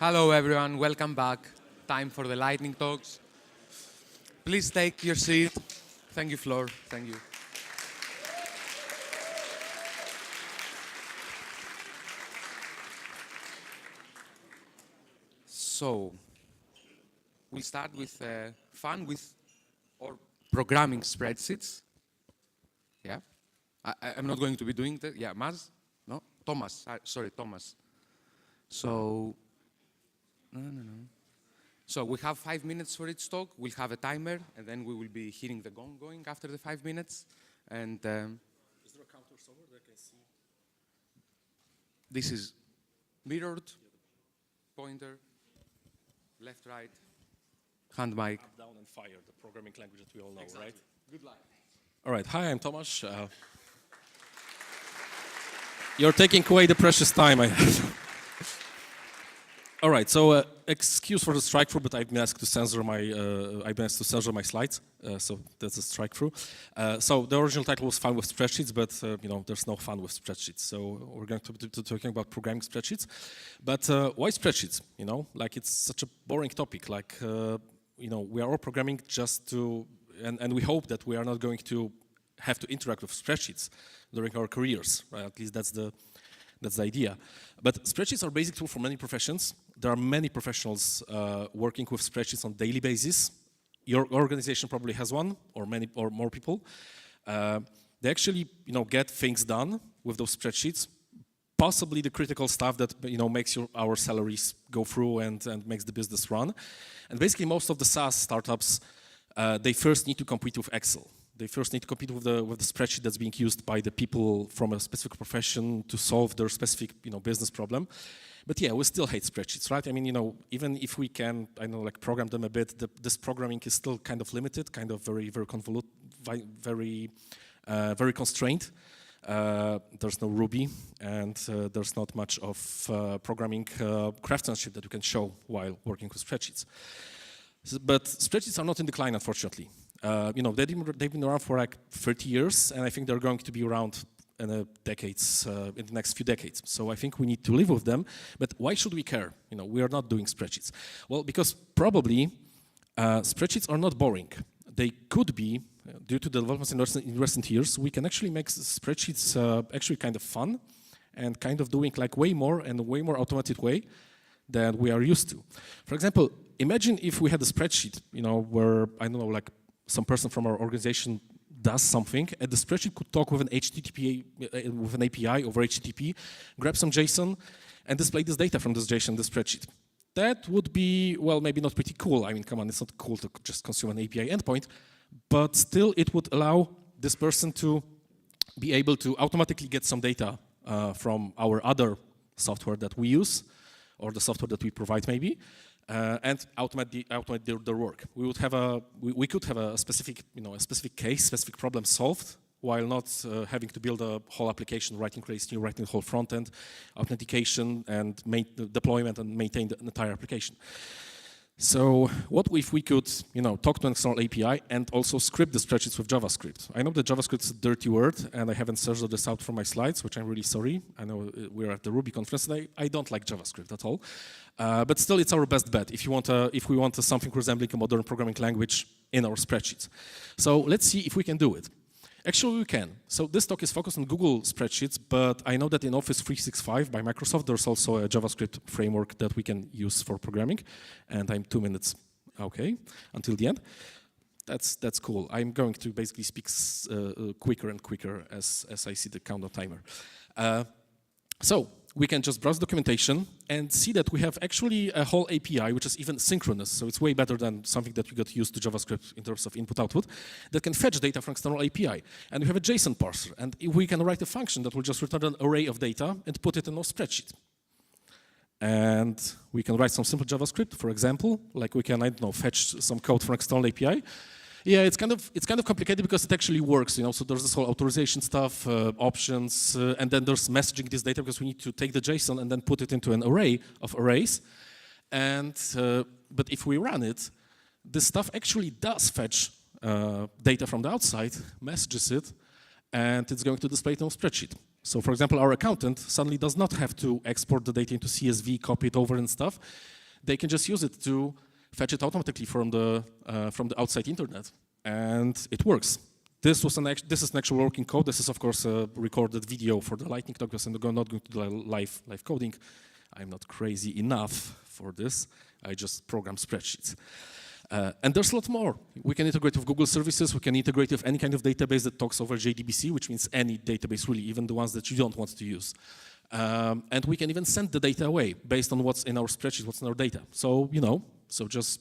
Hello everyone, welcome back. Time for the lightning talks. Please take your seat. Thank you, Flor. Thank you. So, we'll start with fun with or programming spreadsheets. Yeah. I'm not going to be doing that. Yeah, Maz? No? Thomas. Sorry, Thomas. So, no. So we have 5 minutes for each talk. We'll have a timer, and then we will be hearing the gong going after the 5 minutes. And is there a counter somewhere that I can see? This is mirrored, pointer, left, right, hand mic. Up, down, and fire, the programming language that we all know, Exactly. right? Good luck. All right, hi, I'm Tomasz. You're taking away the precious time I have. All right, so excuse for the strike through, but I've been asked to censor my slides, so that's a strike through. So the original title was "Fun with Spreadsheets," but there's no fun with spreadsheets. So we're going to be talking about programming spreadsheets. But why spreadsheets? Like it's such a boring topic. Like we are all programming just to, and we hope that we are not going to have to interact with spreadsheets during our careers. Right? At least that's the idea. But spreadsheets are a basic tool for many professions. There are many professionals working with spreadsheets on a daily basis. Your organization probably has one, or many, or more people. They actually, get things done with those spreadsheets. Possibly the critical stuff that makes our salaries go through and makes the business run. And basically, most of the SaaS startups, they first need to compete with Excel. They first need to compete with the spreadsheet that's being used by the people from a specific profession to solve their specific business problem. But yeah, we still hate spreadsheets, right? I mean, even if we can, program them a bit, this programming is still kind of limited, kind of very, very convoluted, very constrained. There's no Ruby, and there's not much of programming craftsmanship that you can show while working with spreadsheets. But spreadsheets are not in decline, unfortunately. They've been around for like 30 years, and I think they're going to be around in the next few decades. So I think we need to live with them. But why should we care? We are not doing spreadsheets. Well, because probably spreadsheets are not boring. They could be, due to the developments in recent years, we can actually make spreadsheets actually kind of fun and kind of doing like way more and a way more automated way than we are used to. For example, imagine if we had a spreadsheet, where, some person from our organization does something, and the spreadsheet could talk with an with an API over HTTP, grab some JSON, and display this data from this JSON in the spreadsheet. That would be, well, maybe not pretty cool. I mean, come on, it's not cool to just consume an API endpoint, but still it would allow this person to be able to automatically get some data from our other software that we use, or the software that we provide maybe, and automate their work. We could have a specific, a specific case, specific problem solved, while not having to build a whole application, writing the whole front end, authentication, and deployment and maintain the entire application. So what if we could, talk to an external API and also script the spreadsheets with JavaScript? I know that JavaScript is a dirty word, and I haven't searched this out from my slides, which I'm really sorry. I know we're at the Ruby conference today. I don't like JavaScript at all, but still, it's our best bet if we want something resembling a modern programming language in our spreadsheets. So let's see if we can do it. Actually, we can. So this talk is focused on Google spreadsheets, but I know that in Office 365 by Microsoft, there's also a JavaScript framework that we can use for programming. And I'm 2 minutes, okay, until the end. That's cool. I'm going to basically speak quicker and quicker as I see the countdown timer. So we can just browse documentation and see that we have actually a whole API, which is even synchronous. So it's way better than something that we got used to JavaScript in terms of input-output, that can fetch data from external API. And we have a JSON parser. And we can write a function that will just return an array of data and put it in our spreadsheet. And we can write some simple JavaScript, for example, like we can, fetch some code from external API. Yeah, it's kind of complicated because it actually works, So there's this whole authorization stuff, options, and then there's messaging this data because we need to take the JSON and then put it into an array of arrays. And but if we run it, this stuff actually does fetch data from the outside, messages it, and it's going to display it on a spreadsheet. So for example, our accountant suddenly does not have to export the data into CSV, copy it over and stuff. They can just use it to fetch it automatically from the outside internet, and it works. This is an actual working code. This is of course a recorded video for the Lightning talk, because I'm not going to do live coding. I'm not crazy enough for this. I just program spreadsheets. And there's a lot more. We can integrate with Google services. We can integrate with any kind of database that talks over JDBC, which means any database really, even the ones that you don't want to use. And we can even send the data away based on what's in our spreadsheet, what's in our data. So, so just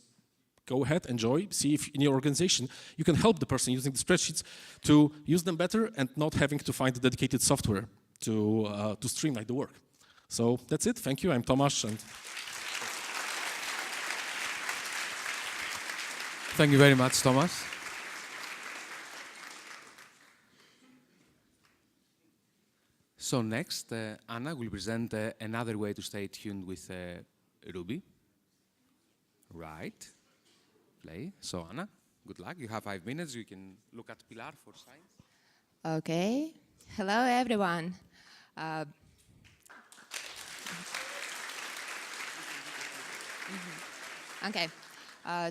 go ahead, enjoy, see if in your organization you can help the person using the spreadsheets to use them better and not having to find the dedicated software to streamline the work. So that's it. Thank you. I'm Tomasz. And thank you very much, Thomas. So next, Anna will present another way to stay tuned with Ruby. Right. Play. So Anna, good luck. You have 5 minutes. You can look at Pilar for signs. Okay. Hello, everyone. Okay.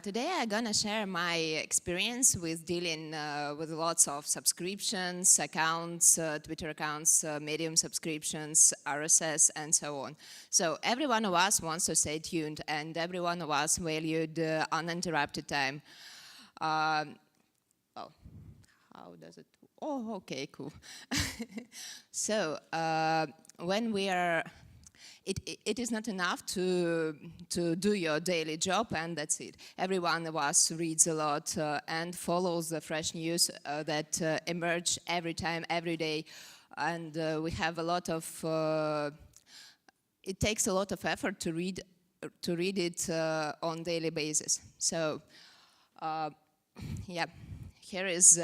Today I'm gonna share my experience with dealing with lots of subscriptions, accounts, Twitter accounts, Medium subscriptions, RSS, and so on. So every one of us wants to stay tuned, and every one of us valued uninterrupted time. Oh, how does it? Oh, okay, cool. So when we are it is not enough to do your daily job and that's it. Every one of us reads a lot and follows the fresh news that emerge every time, every day. And we have a lot of, it takes a lot of effort to read it on daily basis. So, yeah, here is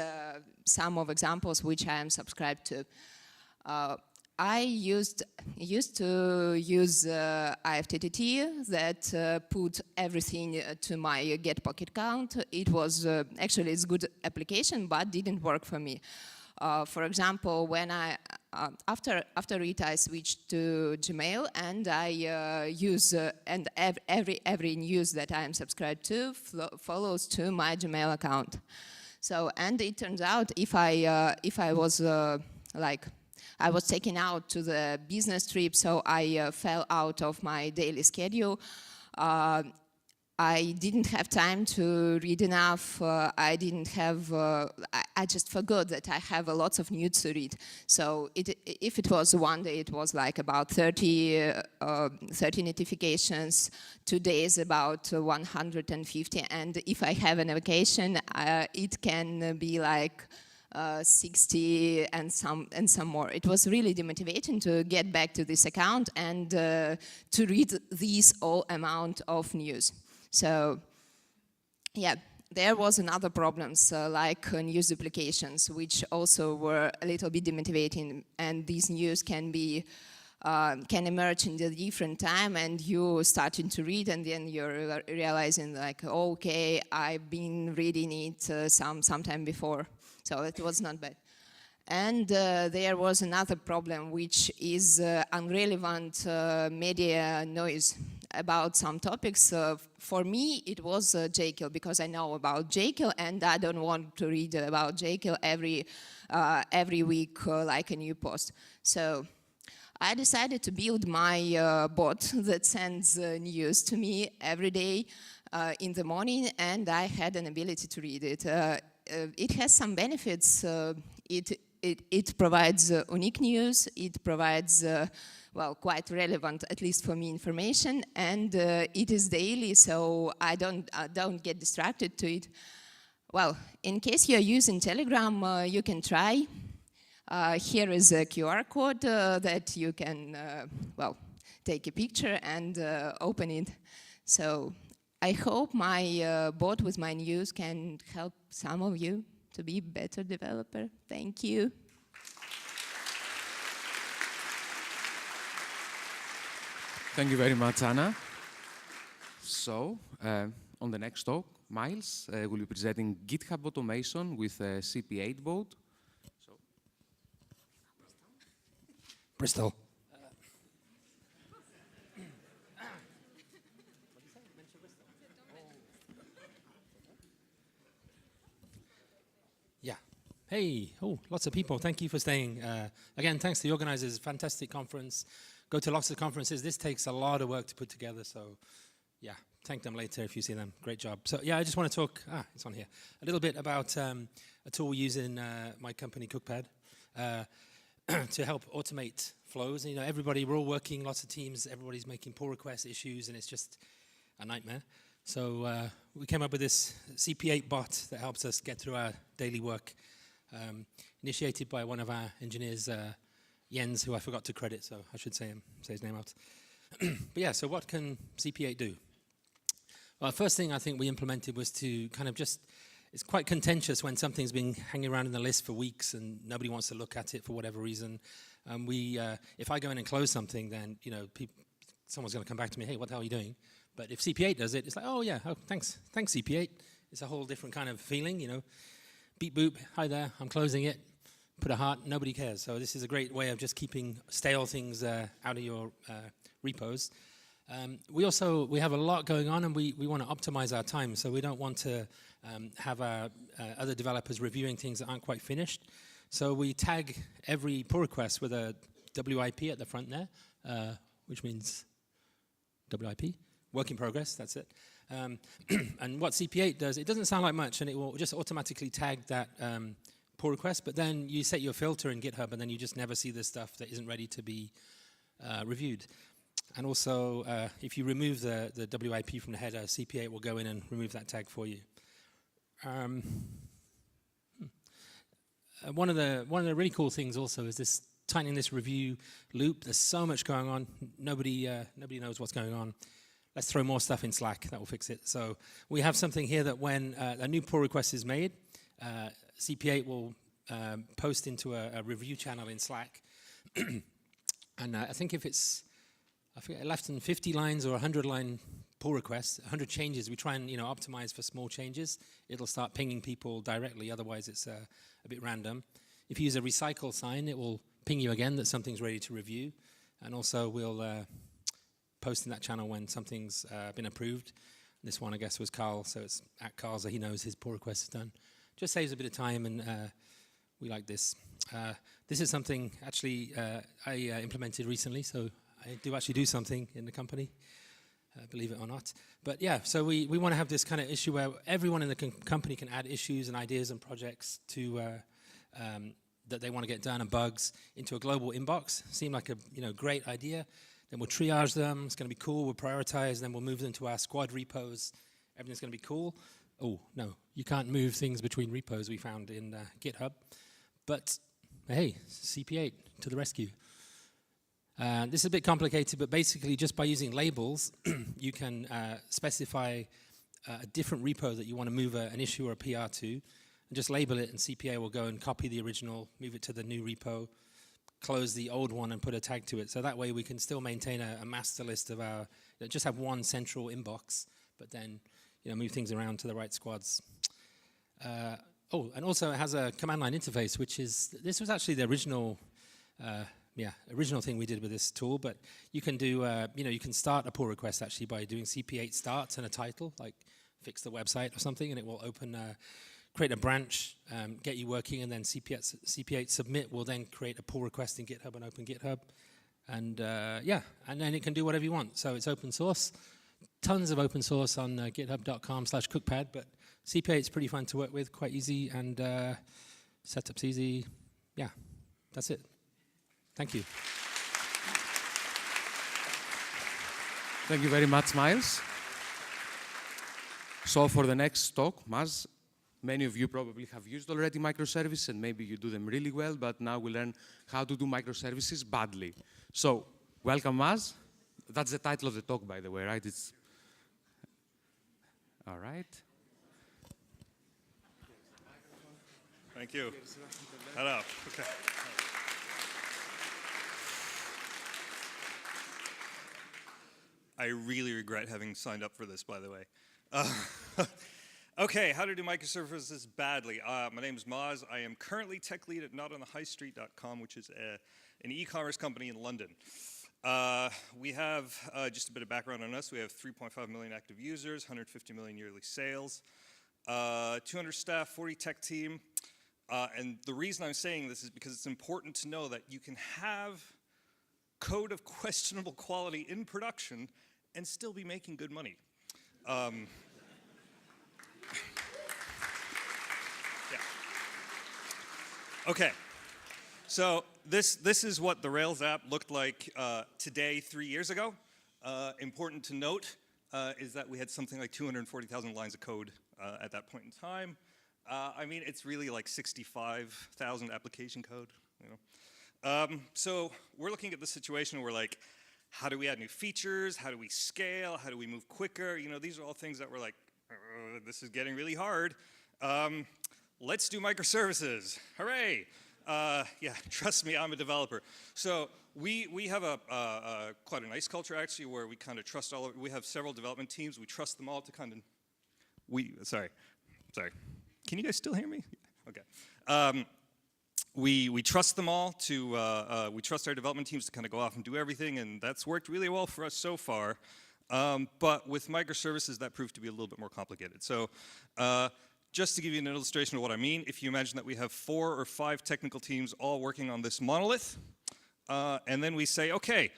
some of examples which I am subscribed to. I used to use IFTTT that put everything to my Get Pocket account. It was actually it's a good application, but didn't work for me. For example, when after it, I switched to Gmail, and I use and every news that I am subscribed to follows to my Gmail account. So, and it turns out if I was I was taken out to the business trip, so I fell out of my daily schedule. I didn't have time to read enough. I didn't have, I just forgot that I have lots of news to read. So if it was one day, it was like about 30 notifications, 2 days about 150. And if I have an vacation, it can be like 60 and some more. It was really demotivating to get back to this account and to read these all amount of news. So, yeah, there was another problems like news duplications, which also were a little bit demotivating. And these news can be can emerge in a different time, and you starting to read, and then you're realizing like, okay, I've been reading it sometime before. So it was not bad. And there was another problem, which is irrelevant media noise about some topics. For me, it was Jekyll, because I know about Jekyll, and I don't want to read about Jekyll every week like a new post. So I decided to build my bot that sends news to me every day in the morning, and I had an ability to read it. It has some benefits. It provides unique news. It provides, well, quite relevant, at least for me, information. And it is daily, so I don't get distracted to it. Well, in case you're using Telegram, you can try. Here is a QR code that you can, well, take a picture and open it. So I hope my bot with my news can help some of you to be better developer. Thank you. Thank you very much, Anna. So, on the next talk, Miles will be presenting GitHub automation with CP8 board. So. Bristol. Yeah. Hey, oh, lots of people. Thank you for staying. Again, thanks to the organizers. Fantastic conference. Go to lots of conferences. This takes a lot of work to put together, so yeah, thank them later if you see them. Great job. So yeah, I just want to talk, it's on here, a little bit about a tool we use in my company, CookPad, to help automate flows. You know, everybody, we're all working, lots of teams, everybody's making pull request issues, and it's just a nightmare. So we came up with this CP8 bot that helps us get through our daily work, initiated by one of our engineers, Jens, who I forgot to credit, so I should say his name out. But yeah, so what can CP8 do? Well, first thing I think we implemented was to kind of just, it's quite contentious when something's been hanging around in the list for weeks and nobody wants to look at it for whatever reason. If I go in and close something, then, you know, someone's going to come back to me, hey, what the hell are you doing? But if CP8 does it, it's like, oh yeah, oh, thanks CP8. It's a whole different kind of feeling, you know. Beep boop, hi there, I'm closing it. Put a heart, nobody cares. So this is a great way of just keeping stale things out of your repos. We have a lot going on, and we want to optimize our time. So we don't want to have our other developers reviewing things that aren't quite finished. So we tag every pull request with a WIP at the front there, which means WIP, work in progress, that's it. And what CP8 does, it doesn't sound like much, and it will just automatically tag that pull request, but then you set your filter in GitHub, and then you just never see the stuff that isn't ready to be reviewed. And also, if you remove the WIP from the header, CP8 will go in and remove that tag for you. One of the really cool things also is this tightening this review loop. There's so much going on. Nobody knows what's going on. Let's throw more stuff in Slack. That will fix it. So we have something here that when a new pull request is made, CP8 will post into a review channel in Slack. And I think if it's, I forget, less than 50 lines or 100-line pull requests, 100 changes, we try and optimize for small changes. It'll start pinging people directly, otherwise it's a bit random. If you use a recycle sign, it will ping you again that something's ready to review. And also we'll post in that channel when something's been approved. This one, I guess, was Carl, so it's at Carl, so he knows his pull request is done. Just saves a bit of time, and we like this. This is something, actually, I implemented recently, so I do actually do something in the company, believe it or not. But yeah, so we want to have this kind of issue where everyone in the company can add issues and ideas and projects to that they want to get done, and bugs into a global inbox. Seemed like a great idea. Then we'll triage them. It's going to be cool. We'll prioritize. Then we'll move them to our squad repos. Everything's going to be cool. Oh, no, you can't move things between repos, we found in GitHub. But hey, CP8 to the rescue. This is a bit complicated, but basically just by using labels, you can specify a different repo that you want to move an issue or a PR to, and just label it, and CPA will go and copy the original, move it to the new repo, close the old one and put a tag to it. So that way we can still maintain a master list of our, just have one central inbox, but then move things around to the right squads. Oh, and also it has a command line interface, which is, this was actually the original original thing we did with this tool, but you can do, you can start a pull request actually by doing CP8 start and a title, like fix the website or something, and it will open, create a branch, get you working, and then CP8 submit will then create a pull request in GitHub and open GitHub. And and then it can do whatever you want. So it's open source, tons of open source on github.com/cookpad, but CP8 is pretty fun to work with, quite easy, and setup's easy. Yeah, that's it. Thank you. Thank you very much, Miles. So for the next talk, Maz, many of you probably have used already microservices, and maybe you do them really well, but now we learn how to do microservices badly. So, welcome, Maz. That's the title of the talk, by the way, right? It's all right. Thank you. Hello. Okay. I really regret having signed up for this, by the way. Okay, how to do microservices badly. My name is Maz. I am currently tech lead at notonthehighstreet.com, which is an e-commerce company in London. We have, just a bit of background on us, we have 3.5 million active users, 150 million yearly sales, 200 staff, 40 tech team. And the reason I'm saying this is because it's important to know that you can have code of questionable quality in production and still be making good money. Yeah. Okay, so this is what the Rails app looked like today, 3 years ago. Important to note is that we had something like 240,000 lines of code at that point in time. I mean, it's really like 65,000 application code, you know. So we're looking at the situation where we're like, how do we add new features? How do we scale? How do we move quicker? You know, these are all things that we're like, this is getting really hard. Let's do microservices. Hooray! Yeah, trust me, I'm a developer. So we have quite a nice culture actually, where we kind of trust all of, we have several development teams. We trust them all to kind of, sorry. Can you guys still hear me? Okay. We trust them all to, we trust our development teams to kind of go off and do everything, and that's worked really well for us so far. But with microservices, that proved to be a little bit more complicated. So just to give you an illustration of what I mean, if you imagine that we have 4 or 5 technical teams all working on this monolith, and then we say, okay,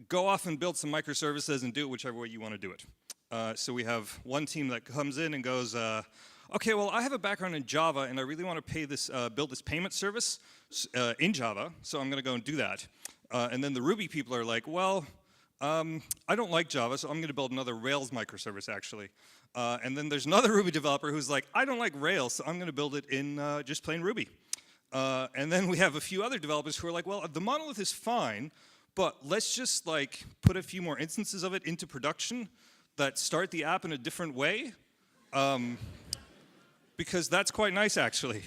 go off and build some microservices and do it whichever way you want to do it. So we have one team that comes in and goes, okay, well, I have a background in Java, and I really want to build this payment service in Java, so I'm going to go and do that. And then the Ruby people are like, well, I don't like Java, so I'm going to build another Rails microservice, actually. And then there's another Ruby developer who's like, I don't like Rails, so I'm going to build it in just plain Ruby. And then we have a few other developers who are like, well, the monolith is fine, but let's just like put a few more instances of it into production that start the app in a different way. Because that's quite nice, actually.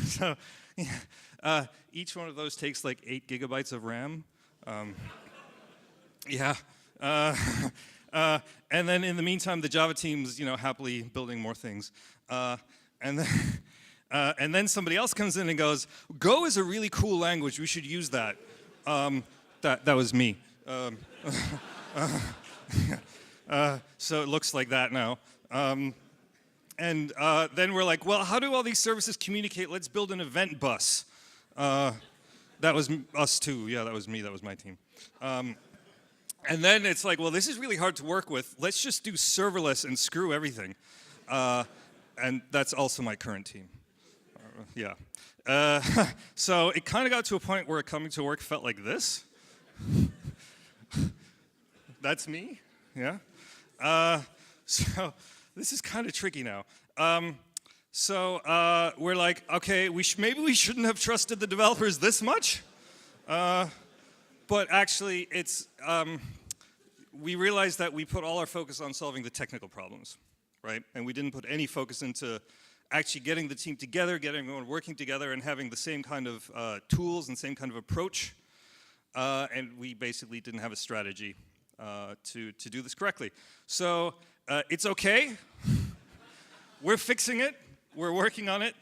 So yeah, each one of those takes like 8 gigabytes of RAM. Yeah. And then in the meantime, the Java team's, you know, happily building more things. And then somebody else comes in and goes, Go is a really cool language. We should use that. That was me. So it looks like that now. And then we're like, well, how do all these services communicate? Let's build an event bus. That was us too. Yeah, that was me. That was my team. And then it's like, well, this is really hard to work with. Let's just do serverless and screw everything. And that's also my current team. Yeah. So it kind of got to a point where coming to work felt like this. That's me. Yeah. So this is kind of tricky now. So we're like, okay, maybe we shouldn't have trusted the developers this much. But actually, it's we realized that we put all our focus on solving the technical problems, right? And we didn't put any focus into actually getting the team together, getting everyone working together, and having the same kind of tools and same kind of approach. And we basically didn't have a strategy to do this correctly. So it's okay. We're fixing it. We're working on it.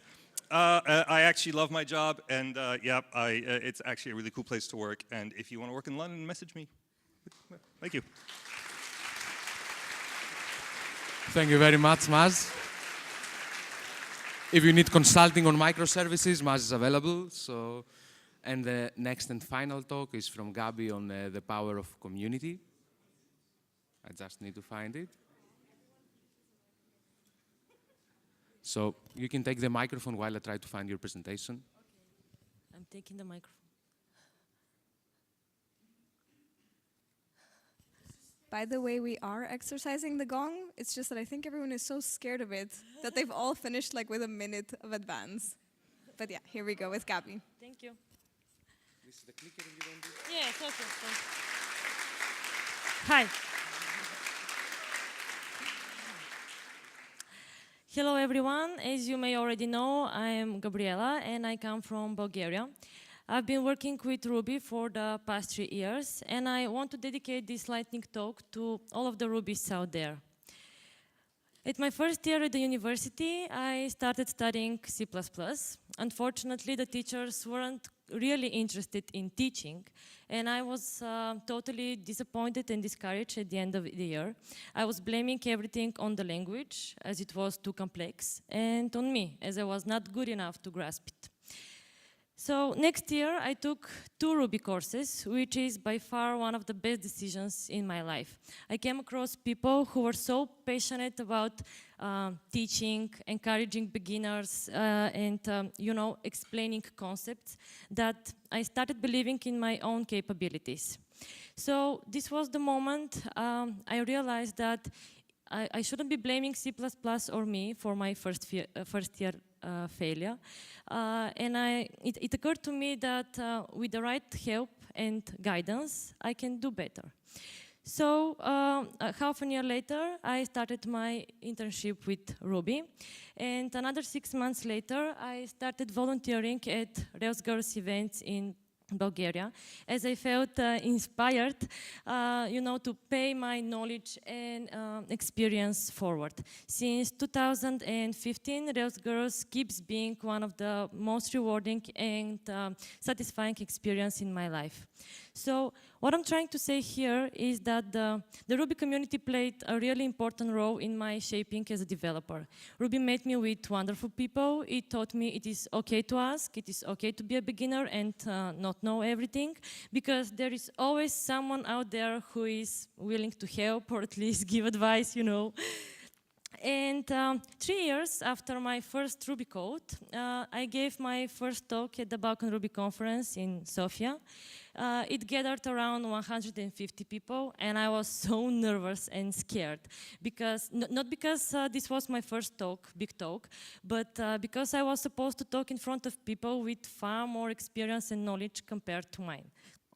I actually love my job, and yeah, it's actually a really cool place to work. And if you want to work in London, message me. Thank you. Thank you very much, Maz. If you need consulting on microservices, Maz is available. So, and the next and final talk is from Gabi on the power of community. I just need to find it. So you can take the microphone while I try to find your presentation. Okay. I'm taking the microphone. By the way, we are exercising the gong. It's just that I think everyone is so scared of it that they've all finished like with a minute of advance. But yeah, here we go with Gabi. Thank you. This is the clicker and you don't do it? Yes, okay. Hi. Hello everyone. As you may already know, I am Gabriela and I come from Bulgaria. I've been working with Ruby for the past 3 years, and I want to dedicate this lightning talk to all of the Rubies out there. At my first year at the university, I started studying C++. Unfortunately, the teachers weren't really interested in teaching, and I was totally disappointed and discouraged at the end of the year. I was blaming everything on the language, as it was too complex, and on me, as I was not good enough to grasp it. So next year, I took 2 Ruby courses, which is by far one of the best decisions in my life. I came across people who were so passionate about teaching, encouraging beginners, and explaining concepts, that I started believing in my own capabilities. So this was the moment I realized that I shouldn't be blaming C++ or me for my first year failure. And it occurred to me that with the right help and guidance, I can do better. So half a year later, I started my internship with Ruby. And another 6 months later, I started volunteering at Rails Girls events in Bulgaria, as I felt inspired, to pay my knowledge and experience forward. Since 2015, Rails Girls keeps being one of the most rewarding and satisfying experience in my life. So what I'm trying to say here is that the Ruby community played a really important role in my shaping as a developer. Ruby made me with wonderful people. It taught me it is okay to ask, it is okay to be a beginner and not know everything, because there is always someone out there who is willing to help or at least give advice, And 3 years after my first Ruby code, I gave my first talk at the Balkan Ruby conference in Sofia. It gathered around 150 people, and I was so nervous and scared, because not because this was my first talk, big talk, but because I was supposed to talk in front of people with far more experience and knowledge compared to mine.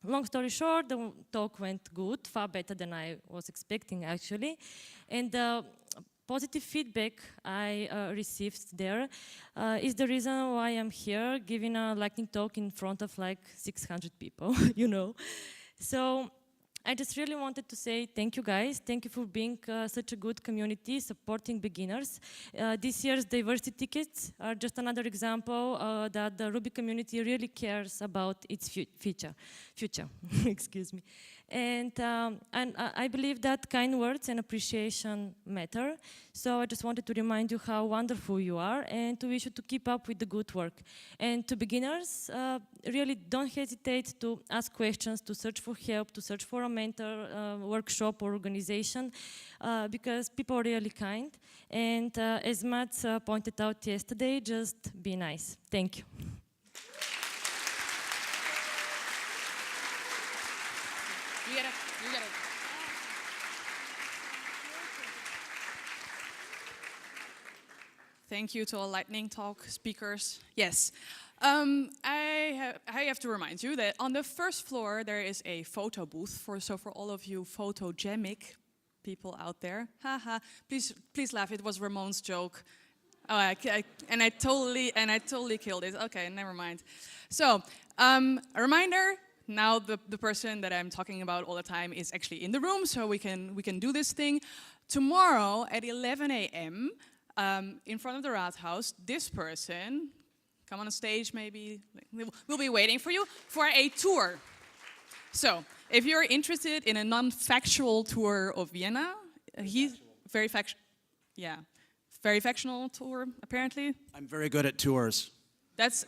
Long story short, the talk went good, far better than I was expecting, actually. And positive feedback I received there is the reason why I'm here giving a lightning talk in front of like 600 people, So I just really wanted to say thank you guys. Thank you for being such a good community, supporting beginners. This year's diversity tickets are just another example that the Ruby community really cares about its future. Excuse me. And I believe that kind words and appreciation matter. So I just wanted to remind you how wonderful you are and to wish you to keep up with the good work. And to beginners, really don't hesitate to ask questions, to search for help, to search for a mentor, workshop or organization, because people are really kind. And as Mats pointed out yesterday, just be nice. Thank you. You get it. Thank you to all lightning talk speakers. Yes, I have to remind you that on the first floor there is a photo booth for all of you photogenic people out there. Haha! Please laugh. It was Ramon's joke. Oh, I totally killed it. Okay, never mind. So a reminder. Now the person that I'm talking about all the time is actually in the room, so we can do this thing. Tomorrow at 11 a.m. In front of the Raadhuis, this person, come on stage maybe, we'll be waiting for you for a tour. So if you're interested in a non-factual tour of Vienna, he's very factual. Yeah, very factional tour apparently. I'm very good at tours. That's